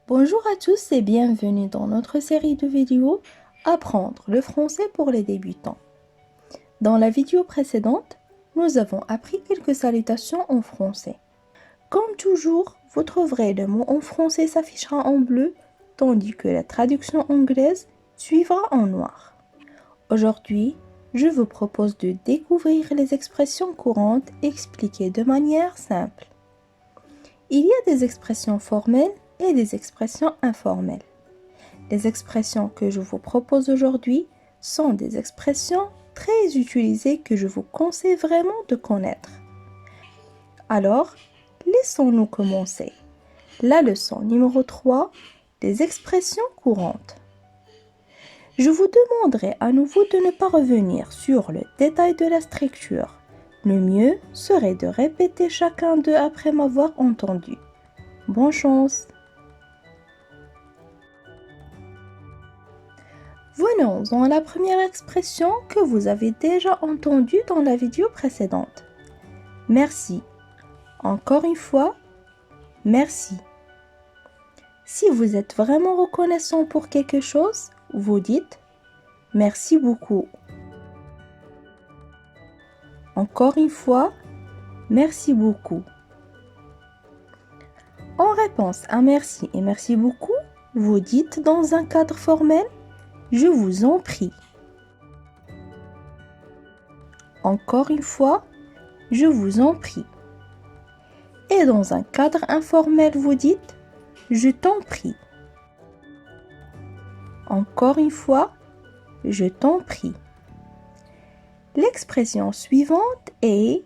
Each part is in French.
Bonjour à tous et bienvenue dans notre série de vidéos Apprendre le français pour les débutants. Dans la vidéo précédente, nous avons appris quelques salutations en français. Comme toujours, vous trouverez le mot en français s'affichera en bleu, tandis que la traduction anglaise suivra en noir. Aujourd'hui, je vous propose de découvrir les expressions courantes expliquées de manière simple. Il y a des expressions formelles et des expressions informelles. Les expressions que je vous propose aujourd'hui sont des expressions très utilisées que je vous conseille vraiment de connaître. Alors, laissons-nous commencer. La leçon numéro 3, les expressions courantes. Je vous demanderai à nouveau de ne pas revenir sur le détail de la structure. Le mieux serait de répéter chacun d'eux après m'avoir entendu. Bonne chance! Venons à la première expression que vous avez déjà entendue dans la vidéo précédente. Merci. Encore une fois, merci. Si vous êtes vraiment reconnaissant pour quelque chose, vous dites merci beaucoup. Encore une fois, merci beaucoup. En réponse à merci et merci beaucoup, vous dites dans un cadre formel je vous en prie. Encore une fois, je vous en prie. Et dans un cadre informel, vous dites je t'en prie. Encore une fois, je t'en prie. L'expression suivante est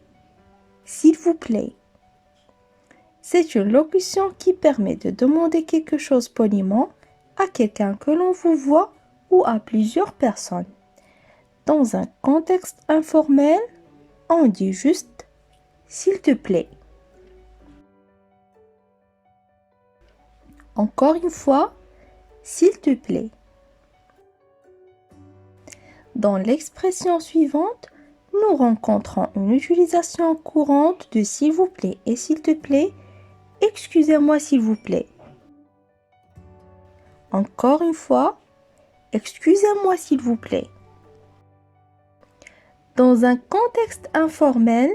s'il vous plaît. C'est une locution qui permet de demander quelque chose poliment à quelqu'un que l'on vous voit ou à plusieurs personnes. Dans un contexte informel, on dit juste s'il te plaît. Encore une fois, s'il te plaît. Dans l'expression suivante, nous rencontrons une utilisation courante de s'il vous plaît et s'il te plaît. Excusez-moi s'il vous plaît. Encore une fois, excusez-moi s'il vous plaît. Dans un contexte informel,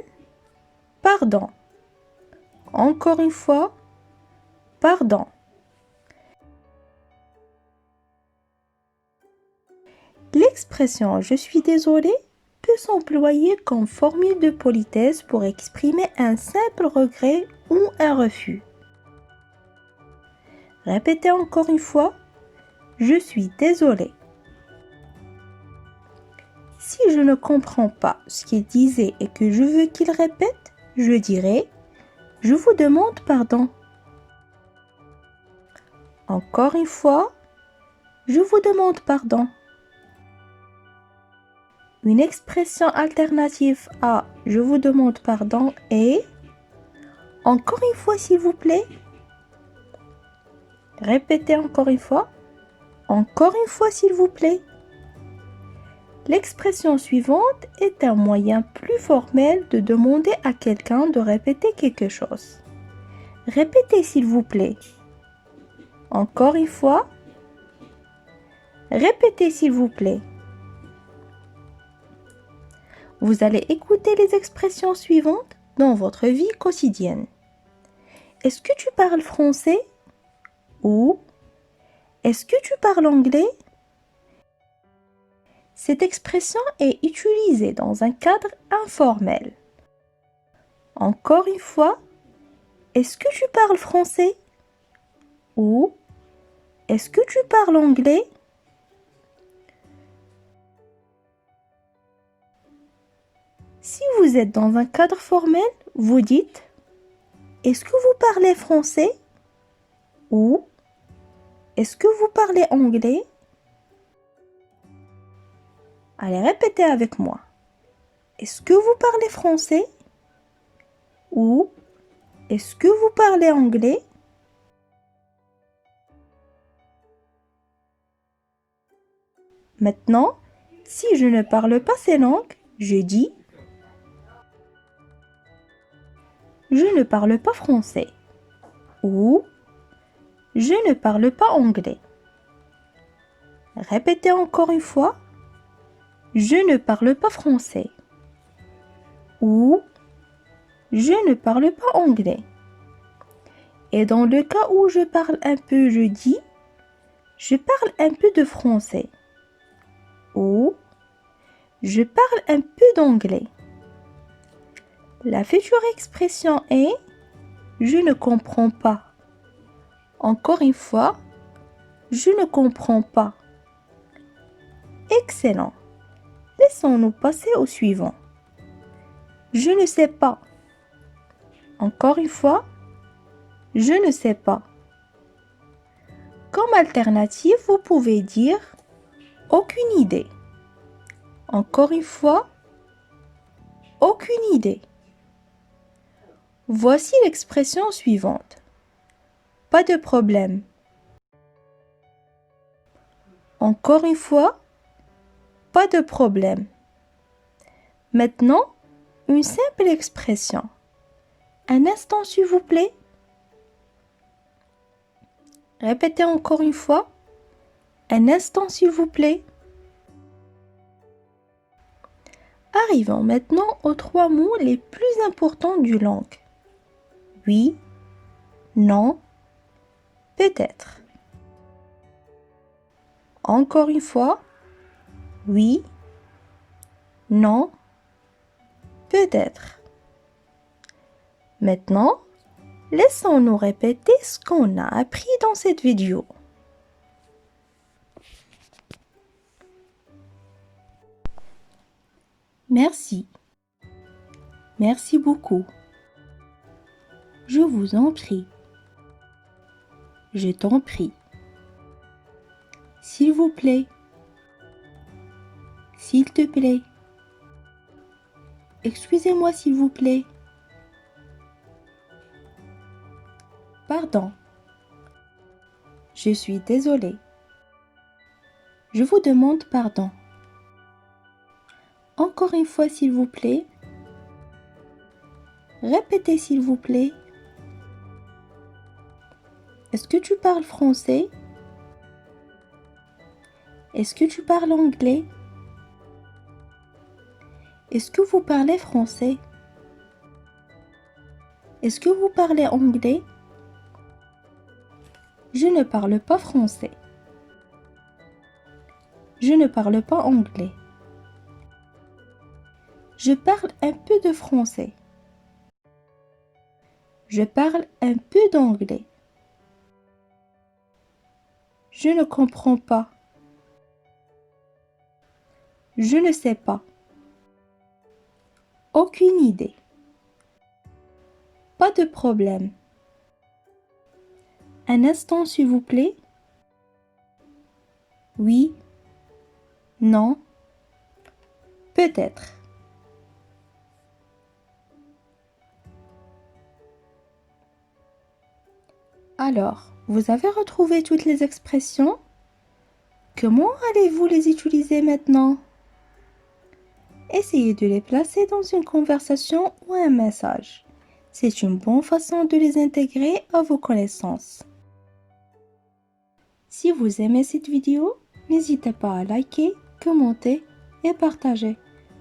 pardon. Encore une fois, pardon. L'expression je suis désolé peut s'employer comme formule de politesse pour exprimer un simple regret ou un refus. Répétez encore une fois, je suis désolé. Si je ne comprends pas ce qu'il disait et que je veux qu'il répète, je dirai je vous demande pardon. Encore une fois, je vous demande pardon. Une expression alternative à je vous demande pardon est encore une fois s'il vous plaît. Répétez encore une fois s'il vous plaît. L'expression suivante est un moyen plus formel de demander à quelqu'un de répéter quelque chose. Répétez s'il vous plaît. Encore une fois. Répétez s'il vous plaît. Vous allez écouter les expressions suivantes dans votre vie quotidienne. Est-ce que tu parles français? Ou est-ce que tu parles anglais? Cette expression est utilisée dans un cadre informel. Encore une fois, est-ce que tu parles français? Ou est-ce que tu parles anglais? Si vous êtes dans un cadre formel, vous dites est-ce que vous parlez français? Ou est-ce que vous parlez anglais? Allez, répétez avec moi. Est-ce que vous parlez français? Ou est-ce que vous parlez anglais? Maintenant, si je ne parle pas ces langues, je dis je ne parle pas français. Ou Je ne parle pas anglais. Répétez encore une fois. Je ne parle pas français. Ou je ne parle pas anglais. Et dans le cas où je parle un peu, je dis je parle un peu de français. Ou je parle un peu d'anglais. La future expression est je ne comprends pas. Encore une fois, je ne comprends pas. Excellent. Laissons-nous passer au suivant. Je ne sais pas. Encore une fois, je ne sais pas. Comme alternative, vous pouvez dire aucune idée. Encore une fois, aucune idée. Voici l'expression suivante. Pas de problème. Encore une fois, pas de problème. Maintenant, une simple expression. Un instant, s'il vous plaît. Répétez encore une fois. Un instant, s'il vous plaît. Arrivons maintenant aux 3 mots les plus importants du langue. Oui, non, peut-être. Encore une fois. Oui, non, peut-être. Maintenant, laissons-nous répéter ce qu'on a appris dans cette vidéo. Merci. Merci beaucoup. Je vous en prie. Je t'en prie. S'il vous plaît. S'il te plaît. Excusez-moi s'il vous plaît. Pardon. Je suis désolée. Je vous demande pardon. Encore une fois s'il vous plaît. Répétez s'il vous plaît. Est-ce que tu parles français? Est-ce que tu parles anglais? Est-ce que vous parlez français? Est-ce que vous parlez anglais? Je ne parle pas français. Je ne parle pas anglais. Je parle un peu de français. Je parle un peu d'anglais. Je ne comprends pas. Je ne sais pas. Aucune idée. Pas de problème. Un instant, s'il vous plaît. Oui. Non. Peut-être. Alors, vous avez retrouvé toutes les expressions? Comment allez-vous les utiliser maintenant? Essayez de les placer dans une conversation ou un message. C'est une bonne façon de les intégrer à vos connaissances. Si vous aimez cette vidéo, n'hésitez pas à liker, commenter et partager.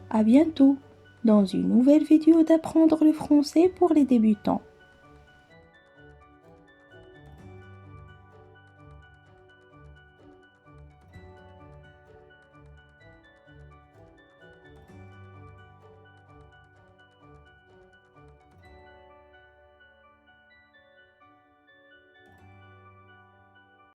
À bientôt dans une nouvelle vidéo d'apprendre le français pour les débutants.